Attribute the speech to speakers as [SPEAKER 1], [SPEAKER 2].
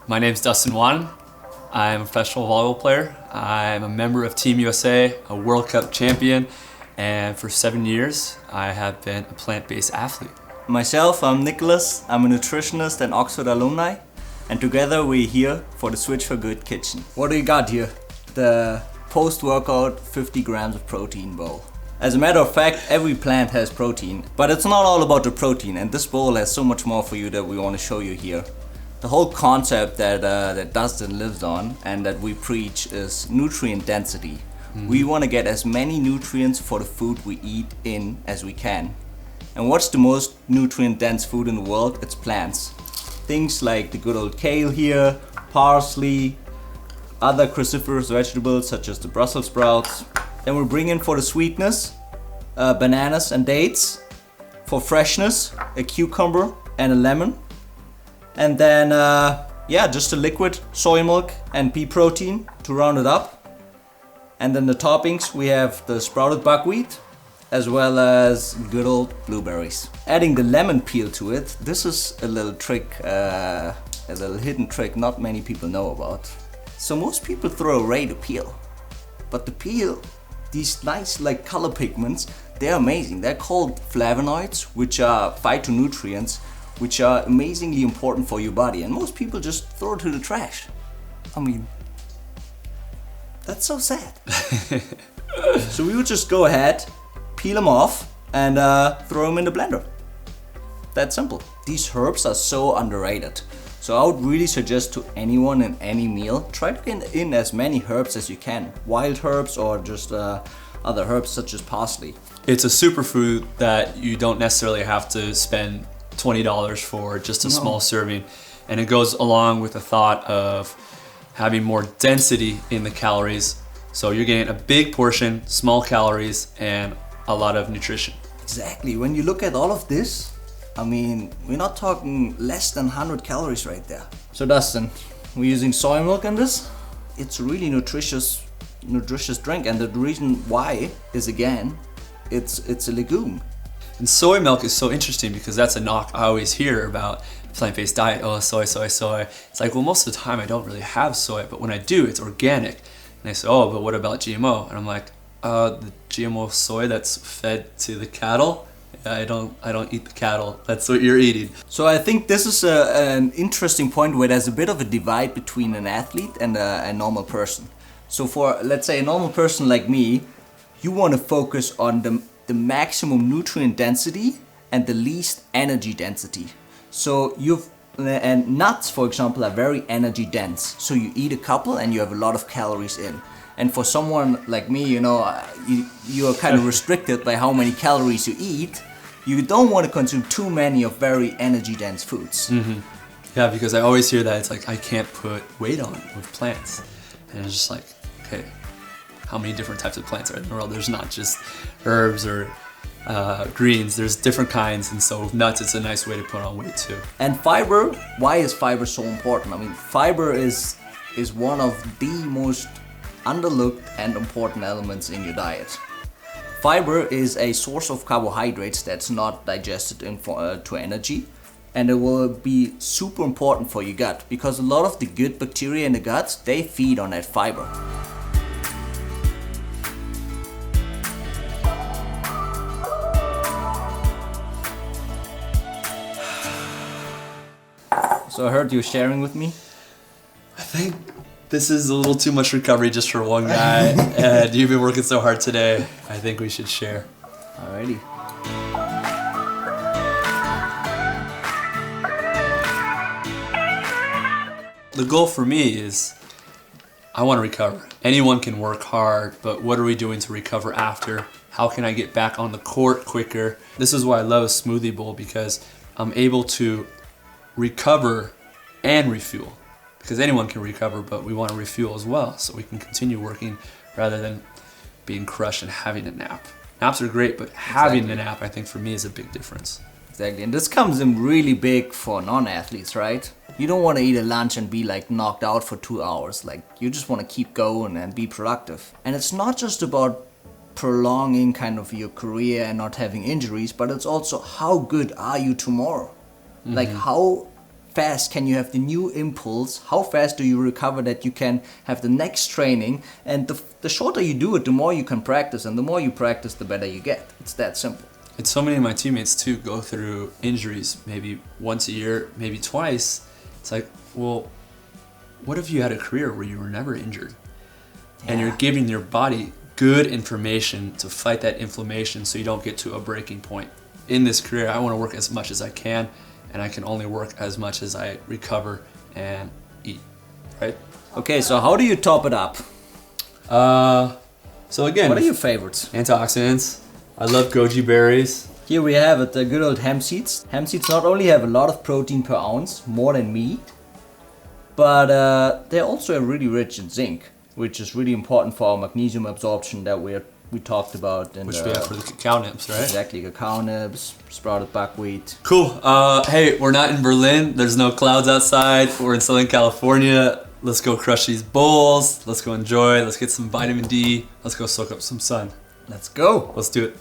[SPEAKER 1] My name's Dustin Wan. I'm a professional volleyball player. I'm a member of Team USA, a World Cup champion, and for 7 years I have been a plant-based athlete.
[SPEAKER 2] Myself, I'm Nicholas. I'm a nutritionist and Oxford alumni, and together we're here for the Switch for Good kitchen. What do you got here? The post-workout 50 grams of protein bowl. As a matter of fact, every plant has protein, but it's not all about the protein, and this bowl has so much more for you that we want to show you here. The whole concept that Dustin lives on and that we preach is nutrient density. We want to get as many nutrients for the food we eat in as we can. And what's the most nutrient dense food in the world? It's plants. Things like the good old kale here, parsley, other cruciferous vegetables such as the Brussels sprouts. Then we bring in for the sweetness, bananas and dates. For freshness, a cucumber and a lemon. And then, just a liquid soy milk and pea protein to round it up. And then the toppings, we have the sprouted buckwheat as well as good old blueberries. Adding the lemon peel to it, this is a little trick, a little hidden trick not many people know about. So most people throw away the peel, but the peel, these nice like color pigments, they're amazing. They're called flavonoids, which are phytonutrients, which are amazingly important for your body, and most people just throw it to the trash. I mean, that's so sad. So we would just go ahead, peel them off, and throw them in the blender. That simple. These herbs are so underrated. So I would really suggest to anyone in any meal, try to get in as many herbs as you can. Wild herbs or just other herbs such as parsley.
[SPEAKER 1] It's a superfood that you don't necessarily have to spend $20 for just a small serving, and it goes along with the thought of having more density in the calories, so you're getting a big portion, small calories, and a lot of nutrition.
[SPEAKER 2] Exactly. When you look at all of this, I mean, we're not talking less than 100 calories right there. So Dustin, we're using soy milk in this. It's a really nutritious drink, and the reason why is, again, it's a legume.
[SPEAKER 1] And soy milk is so interesting because that's a knock I always hear about plant-based diet. Oh, soy. It's like, well, most of the time I don't really have soy, but when I do, it's organic. And they say, oh, but what about GMO? And I'm like, the GMO soy that's fed to the cattle? I don't eat the cattle. That's what you're eating.
[SPEAKER 2] So I think this is an interesting point where there's a bit of a divide between an athlete and a normal person. So for, let's say, a normal person like me, you want to focus on the maximum nutrient density and the least energy density. So and nuts, for example, are very energy dense. So you eat a couple and you have a lot of calories in. And for someone like me, you are kind of restricted by how many calories you eat. You don't want to consume too many of very energy dense foods.
[SPEAKER 1] Mm-hmm. Yeah, because I always hear that it's like, I can't put weight on with plants. And it's just like, okay, how many different types of plants are in the world? There's not just herbs or greens, there's different kinds, and so with nuts it's a nice way to put on weight too.
[SPEAKER 2] And fiber, why is fiber so important? I mean, fiber is one of the most underlooked and important elements in your diet. Fiber is a source of carbohydrates that's not digested to energy, and it will be super important for your gut because a lot of the good bacteria in the gut, they feed on that fiber. So I heard you sharing with me.
[SPEAKER 1] I think this is a little too much recovery just for one guy, and you've been working so hard today. I think we should share.
[SPEAKER 2] Alrighty.
[SPEAKER 1] The goal for me is I want to recover. Anyone can work hard, but what are we doing to recover after? How can I get back on the court quicker? This is why I love a smoothie bowl, because I'm able to recover and refuel. Because anyone can recover, but we want to refuel as well, so we can continue working rather than being crushed and having a nap. Naps are great, but having the nap, I think, for me is a big difference.
[SPEAKER 2] Exactly, and this comes in really big for non-athletes, right? You don't want to eat a lunch and be like knocked out for 2 hours. Like, you just want to keep going and be productive. And it's not just about prolonging kind of your career and not having injuries, but it's also how good are you tomorrow? Mm-hmm. Like, how fast can you have the new impulse? How fast do you recover that you can have the next training? And the shorter you do it, the more you can practice, and the more you practice, the better you get. It's that simple.
[SPEAKER 1] And so many of my teammates too go through injuries maybe once a year, maybe twice. It's like, well, what if you had a career where you were never injured? And you're giving your body good information to fight that inflammation so you don't get to a breaking point. In this career, I want to work as much as I can, and I can only work as much as I recover and eat, right?
[SPEAKER 2] Okay, so how do you top it up?
[SPEAKER 1] So again,
[SPEAKER 2] What are your favorites?
[SPEAKER 1] antioxidants. I love goji berries.
[SPEAKER 2] Here we have it, the good old hemp seeds. Hemp seeds not only have a lot of protein per ounce, more than meat, but they're also really rich in zinc, which is really important for our magnesium absorption that we talked about. In
[SPEAKER 1] Which we have for the cacao nibs, right?
[SPEAKER 2] Exactly, cacao nibs, sprouted buckwheat.
[SPEAKER 1] Cool. Hey, we're not in Berlin. There's no clouds outside. We're in Southern California. Let's go crush these bowls. Let's go enjoy. Let's get some vitamin D. Let's go soak up some sun.
[SPEAKER 2] Let's go!
[SPEAKER 1] Let's do it.